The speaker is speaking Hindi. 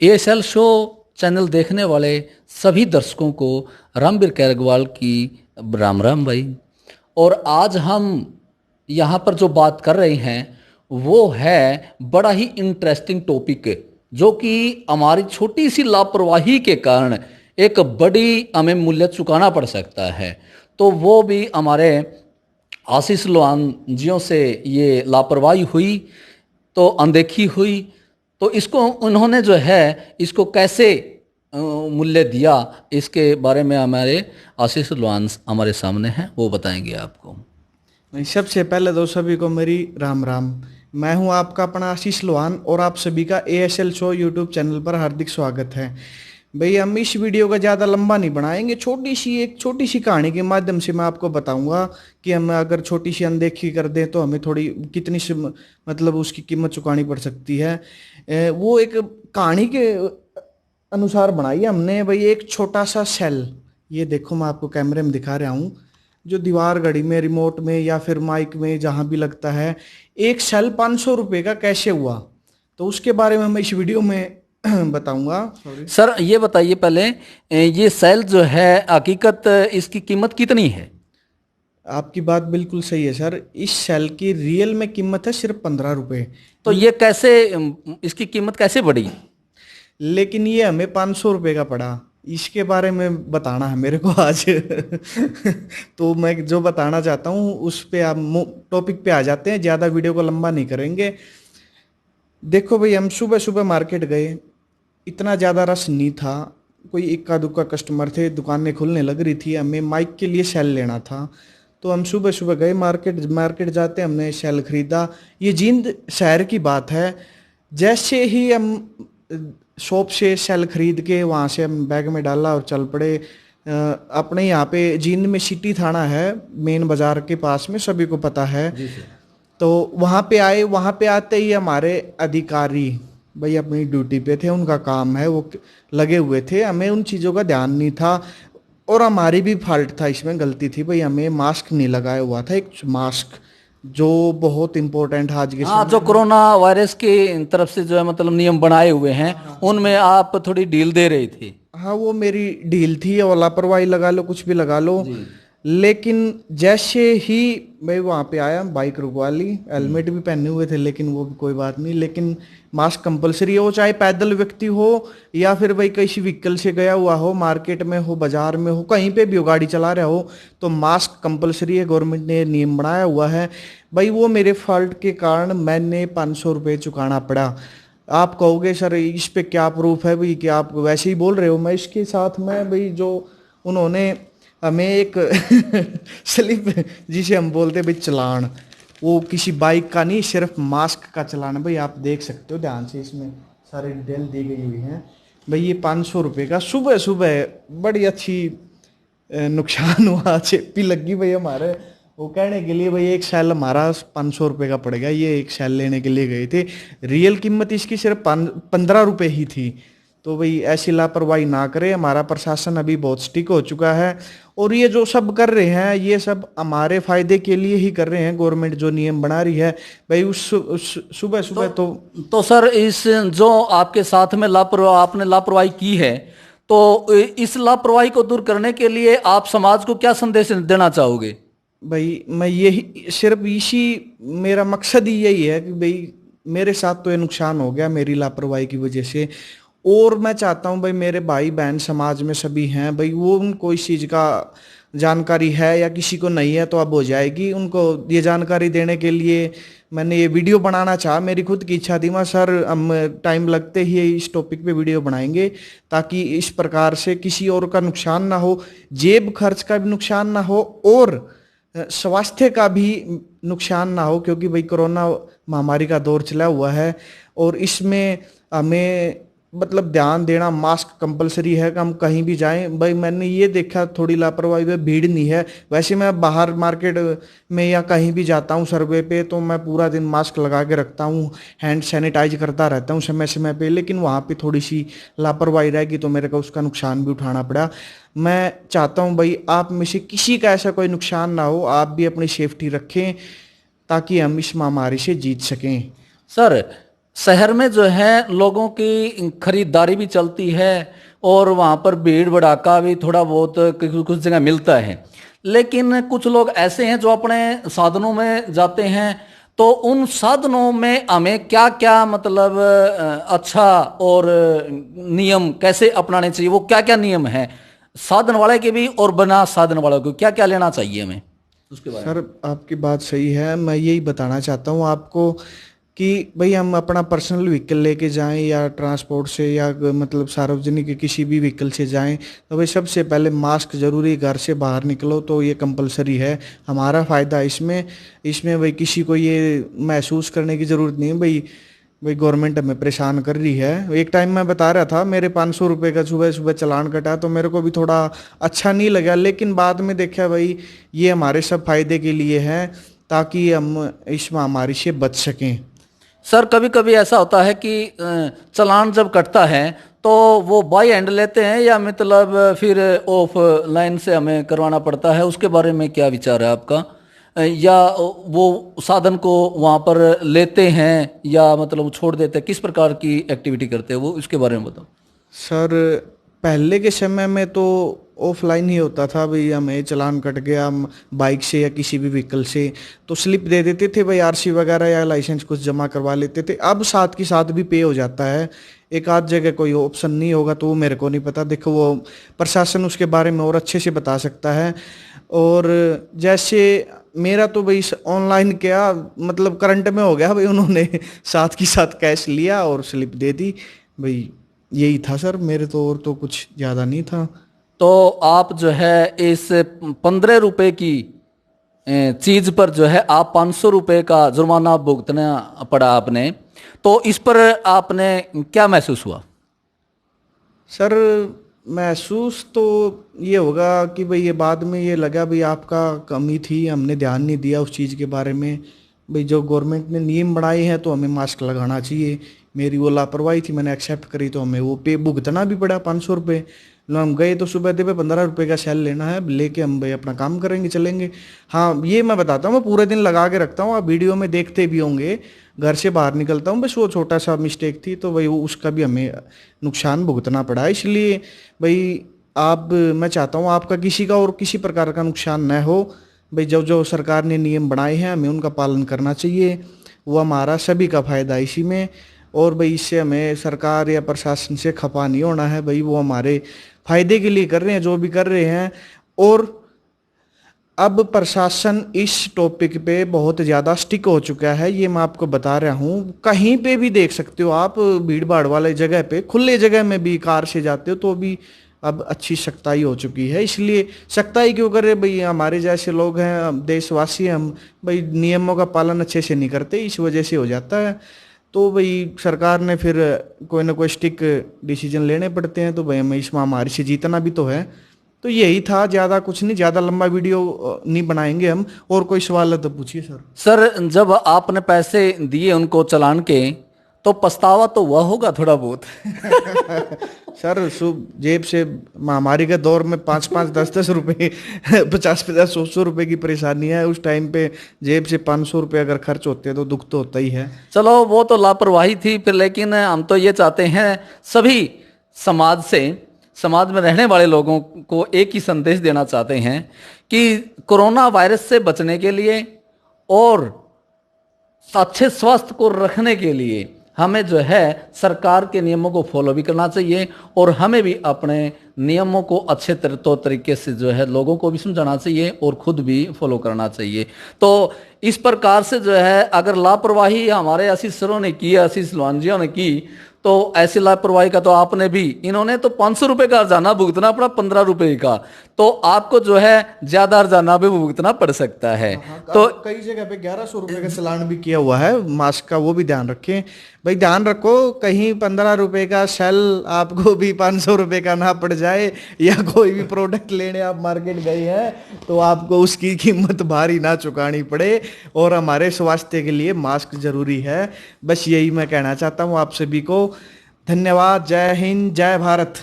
एएसएल शो चैनल देखने वाले सभी दर्शकों को रामवीर कैरगवाल की राम राम भाई। और आज हम यहाँ पर जो बात कर रहे हैं वो है बड़ा ही इंटरेस्टिंग टॉपिक, जो कि हमारी छोटी सी लापरवाही के कारण एक बड़ी हमें मूल्य चुकाना पड़ सकता है। तो वो भी हमारे आशीष लोहान जियों से ये लापरवाही हुई, तो अनदेखी हुई। तो इसको उन्होंने जो है इसको कैसे मूल्य दिया, इसके बारे में हमारे आशीष लोहान हमारे सामने हैं, वो बताएंगे आपको। सबसे पहले तो सभी को मेरी राम राम। मैं हूं आपका अपना आशीष लोहान और आप सभी का एएसएल शो यूट्यूब चैनल पर हार्दिक स्वागत है। भाई हम इस वीडियो का ज़्यादा लंबा नहीं बनाएंगे, एक छोटी सी कहानी के माध्यम से मैं आपको बताऊंगा कि हम अगर छोटी सी अनदेखी कर दें तो हमें थोड़ी कितनी सी मतलब उसकी कीमत चुकानी पड़ सकती है। वो एक कहानी के अनुसार बनाई है हमने। भाई एक छोटा सा सेल, ये देखो मैं आपको कैमरे में दिखा रहा हूँ, जो दीवार घड़ी में, रिमोट में या फिर माइक में जहाँ भी लगता है, एक सेल 500 रुपये का कैसे हुआ, तो उसके बारे में मैं इस वीडियो में बताऊंगा। सर ये बताइए पहले, ये सेल जो है हकीकत इसकी कीमत कितनी है? आपकी बात बिल्कुल सही है सर, इस सेल की रियल में कीमत है सिर्फ 15 रुपये। तो ये कैसे, इसकी कीमत कैसे बढ़ी? लेकिन ये हमें 500 रुपये का पड़ा, इसके बारे में बताना है मेरे को आज। तो मैं जो बताना चाहता हूँ उस पे आप टॉपिक पे आ जाते हैं, ज़्यादा वीडियो को लंबा नहीं करेंगे। देखो भाई, हम सुबह सुबह मार्केट गए, इतना ज़्यादा रश नहीं था, कोई इक्का दुक्का कस्टमर थे, दुकानें खुलने लग रही थी, हमें माइक के लिए सेल लेना था। तो हम सुबह सुबह गए मार्केट जाते हमने सेल खरीदा। ये जींद शहर की बात है। जैसे ही हम शॉप से सेल खरीद के वहाँ से हम बैग में डाला और चल पड़े। अपने यहाँ पे जींद में सिटी थाना है, मेन बाजार के पास में, सभी को पता है। तो वहाँ पे आए, वहाँ पे आते ही हमारे अधिकारी भाई अपनी ड्यूटी पे थे, उनका काम है, वो लगे हुए थे, हमें उन चीज़ों का ध्यान नहीं था और हमारी भी फॉल्ट था, इसमें गलती थी भाई, हमें मास्क नहीं लगाया हुआ था, एक मास्क जो बहुत इम्पोर्टेंट है आज के हाँ, समय जो में। कोरोना वायरस की तरफ से जो है मतलब नियम बनाए हुए हैं, उनमें आप थोड़ी ढील दे रही थी। हाँ, वो मेरी ढील थी और लापरवाही लगा लो, कुछ भी लगा लो। जी। लेकिन जैसे ही मैं वहाँ पे आया, बाइक रुकवा ली, हेलमेट भी पहने हुए थे लेकिन वो भी कोई बात नहीं, लेकिन मास्क कंपलसरी हो, चाहे पैदल व्यक्ति हो या फिर भाई किसी व्हीकल से गया हुआ हो, मार्केट में हो, बाजार में हो, कहीं पे भी हो, गाड़ी चला रहा हो, तो मास्क कंपलसरी है, गवर्नमेंट ने नियम बनाया हुआ है। भाई वो मेरे फॉल्ट के कारण मैंने 500 रुपये चुकाना पड़ा। आप कहोगे सर इस पे क्या प्रूफ है भाई कि आप वैसे ही बोल रहे हो? मैं इसके साथ में भाई जो उन्होंने हमें एक स्लिप, जिसे हम बोलते भाई चलान, वो किसी बाइक का नहीं, सिर्फ मास्क का चलान है भाई, आप देख सकते हो ध्यान से, इसमें सारी डिटेल दी गई हुई हैं भाई। ये 500 रुपये का सुबह सुबह बड़ी अच्छी नुकसान हुआ, चेपी लगी भाई हमारे। वो कहने के लिए भाई एक सेल हमारा 500 रुपये का पड़ गया, ये एक सेल लेने के लिए गए थे, रियल कीमत इसकी सिर्फ 15 रुपये ही थी। तो भाई ऐसी लापरवाही ना करें, हमारा प्रशासन अभी बहुत स्ट्रिक्ट हो चुका है और ये जो सब कर रहे हैं ये सब हमारे फायदे के लिए ही कर रहे हैं, गवर्नमेंट जो नियम बना रही है भाई। उस सुबह सुबह तो सर इस जो आपके साथ में आपने लापरवाही की है, तो इस लापरवाही को दूर करने के लिए आप समाज को क्या संदेश देना चाहोगे? भाई मैं यही सिर्फ इसी, मेरा मकसद ही यही है कि भाई मेरे साथ तो ये नुकसान हो गया मेरी लापरवाही की वजह से, और मैं चाहता हूँ भाई मेरे भाई बहन समाज में सभी हैं भाई, वो उनको इस चीज़ का जानकारी है या किसी को नहीं है तो अब हो जाएगी, उनको ये जानकारी देने के लिए मैंने ये वीडियो बनाना चाहा। मेरी खुद की इच्छा थी, मैं सर हम टाइम लगते ही इस टॉपिक पे वीडियो बनाएंगे ताकि इस प्रकार से किसी और का नुकसान ना हो, जेब खर्च का भी नुकसान ना हो और स्वास्थ्य का भी नुकसान ना हो, क्योंकि भाई कोरोना महामारी का दौर चला हुआ है और इसमें हमें मतलब ध्यान देना, मास्क कंपलसरी है कि हम कहीं भी जाएं। भाई मैंने ये देखा थोड़ी लापरवाही में भीड़ नहीं है, वैसे मैं बाहर मार्केट में या कहीं भी जाता हूँ सर्वे पे तो मैं पूरा दिन मास्क लगा के रखता हूँ, हैंड सैनिटाइज करता रहता हूँ समय समय पे, लेकिन वहाँ पे थोड़ी सी लापरवाही रहेगी तो मेरे को उसका नुकसान भी उठाना पड़ा। मैं चाहता हूँ भाई आप में से किसी का ऐसा कोई नुकसान ना हो, आप भी अपनी सेफ्टी रखें ताकि हम इस महामारी से जीत सकें। सर शहर में जो है लोगों की खरीदारी भी चलती है और वहाँ पर भीड़ भड़ाका भी थोड़ा बहुत कुछ कुछ जगह मिलता है, लेकिन कुछ लोग ऐसे हैं जो अपने साधनों में जाते हैं। तो उन साधनों में हमें क्या क्या मतलब अच्छा और नियम कैसे अपनाने चाहिए, वो क्या क्या नियम है साधन वाले के भी और बिना साधन वालों को क्या क्या लेना चाहिए हमें, उसके बारे में। सर आपकी बात सही है। मैं यही बताना चाहता हूँ आपको कि भाई हम अपना पर्सनल व्हीकल लेके जाएं या ट्रांसपोर्ट से या मतलब सार्वजनिक किसी भी व्हीकल से जाएं, तो भाई सबसे पहले मास्क जरूरी, घर से बाहर निकलो तो ये कंपलसरी है। हमारा फ़ायदा है इसमें। इसमें भाई किसी को ये महसूस करने की ज़रूरत नहीं है भाई भाई गवर्नमेंट हमें परेशान कर रही है। एक टाइम मैं बता रहा था मेरे 500 रुपये का सुबह सुबह चालान कटा तो मेरे को भी थोड़ा अच्छा नहीं लगा, लेकिन बाद में देखा भाई ये हमारे सब फायदे के लिए है ताकि हम इस महामारी से बच सकें। सर कभी कभी ऐसा होता है कि चालान जब कटता है तो वो बाई हैंड लेते हैं या मतलब फिर ऑफ लाइन से हमें करवाना पड़ता है, उसके बारे में क्या विचार है आपका? या वो साधन को वहाँ पर लेते हैं या मतलब छोड़ देते हैं, किस प्रकार की एक्टिविटी करते हैं वो, इसके बारे में बताओ। सर पहले के समय में तो ऑफलाइन ही होता था भाई, हमें चालान कट गया हम बाइक से या किसी भी व्हीकल से तो स्लिप दे देते थे भाई, आरसी वगैरह या लाइसेंस कुछ जमा करवा लेते थे। अब साथ के साथ भी पे हो जाता है। एक आध जगह कोई ऑप्शन नहीं होगा तो वो मेरे को नहीं पता, देखो वो प्रशासन उसके बारे में और अच्छे से बता सकता है। और जैसे मेरा तो भाई ऑनलाइन क्या मतलब करंट में हो गया भाई, उन्होंने साथ के साथ कैश लिया और स्लिप दे दी भाई। यही था सर मेरे तो, और तो कुछ ज़्यादा नहीं था। तो आप जो है इस 15 रुपए की चीज पर जो है आप 500 रुपए का जुर्माना भुगतना पड़ा आपने, तो इस पर आपने क्या महसूस हुआ? सर महसूस तो ये होगा कि भाई ये बाद में ये लगा भाई आपका कमी थी, हमने ध्यान नहीं दिया उस चीज़ के बारे में। भाई जो गवर्नमेंट ने नियम बनाए हैं तो हमें मास्क लगाना चाहिए। मेरी वो लापरवाही थी, मैंने एक्सेप्ट करी तो हमें वो पे भुगतना भी पड़ा 500 रुपये। हम गए तो सुबह दे पे 15 रुपये का सेल लेना है, लेके हम भाई अपना काम करेंगे चलेंगे। हाँ ये मैं बताता हूँ, मैं पूरे दिन लगा के रखता हूँ, आप वीडियो में देखते भी होंगे। घर से बाहर निकलता हूँ बस वो छोटा सा मिस्टेक थी तो भाई वो उसका भी हमें नुकसान भुगतना पड़ा। इसलिए भाई आप मैं चाहता हूँ आपका किसी का और किसी प्रकार का नुकसान न हो। भाई जो जो सरकार ने नियम बनाए हैं हमें उनका पालन करना चाहिए, वो हमारा सभी का फायदा है इसी में। और भाई इससे हमें सरकार या प्रशासन से खफा नहीं होना है भाई, वो हमारे फायदे के लिए कर रहे हैं जो भी कर रहे हैं। और अब प्रशासन इस टॉपिक पे बहुत ज़्यादा स्टिक हो चुका है, ये मैं आपको बता रहा हूँ। कहीं पे भी देख सकते हो आप, भीड़ भाड़ वाले जगह पे खुले जगह में भी कार से जाते हो तो भी अब अच्छी सख्ताई हो चुकी है। इसलिए सख्ताई क्यों करे भाई, हमारे जैसे लोग हैं, हम देशवासी हैं, हम भाई नियमों का पालन अच्छे से नहीं करते, इस वजह से हो जाता है। तो भाई सरकार ने फिर कोई ना कोई स्टिक डिसीजन लेने पड़ते हैं, तो भाई हमें इस महामारी से जीतना भी तो है। तो यही था, ज़्यादा कुछ नहीं, ज़्यादा लंबा वीडियो नहीं बनाएंगे हम। और कोई सवाल है तो पूछिए सर। सर जब आपने पैसे दिए उनको चालान के तो पछतावा तो हुआ होगा थोड़ा बहुत? सर जेब से महामारी के दौर में 5-5 10-10 रुपए 50-50 100 रुपए की परेशानी है उस टाइम पे। जेब से 500 रुपये अगर खर्च होते हैं तो दुख तो होता ही है। चलो वो तो लापरवाही थी फिर, लेकिन हम तो ये चाहते हैं सभी समाज से, समाज में रहने वाले लोगों को एक ही संदेश देना चाहते हैं कि कोरोना वायरस से बचने के लिए और अच्छे स्वास्थ्य को रखने के लिए हमें जो है सरकार के नियमों को फॉलो भी करना चाहिए और हमें भी अपने नियमों को अच्छे तरीके से जो है लोगों को भी समझाना चाहिए और खुद भी फॉलो करना चाहिए। तो इस प्रकार से जो है अगर लापरवाही हमारे आशीष सरों ने की, आशीष लवानजियों ने की, तो ऐसी लापरवाही का तो आपने भी, इन्होंने तो 500 रुपए का हर्जाना भुगतना पड़ा 15 रुपए का, तो आपको जो है ज्यादा हर्जाना भी भुगतना पड़ सकता है। तो कई जगह पे 1100 रुपये का चालान भी किया हुआ है मास्क का, वो भी ध्यान रखें भाई। ध्यान रखो कहीं 15 रुपए का सेल आपको भी 500 रुपये का ना पड़ जाए, या कोई भी प्रोडक्ट लेने आप मार्केट गए हैं तो आपको उसकी कीमत भारी ना चुकानी पड़े। और हमारे स्वास्थ्य के लिए मास्क जरूरी है। बस यही मैं कहना चाहता हूँ आप सभी को। धन्यवाद। जय हिंद, जय भारत।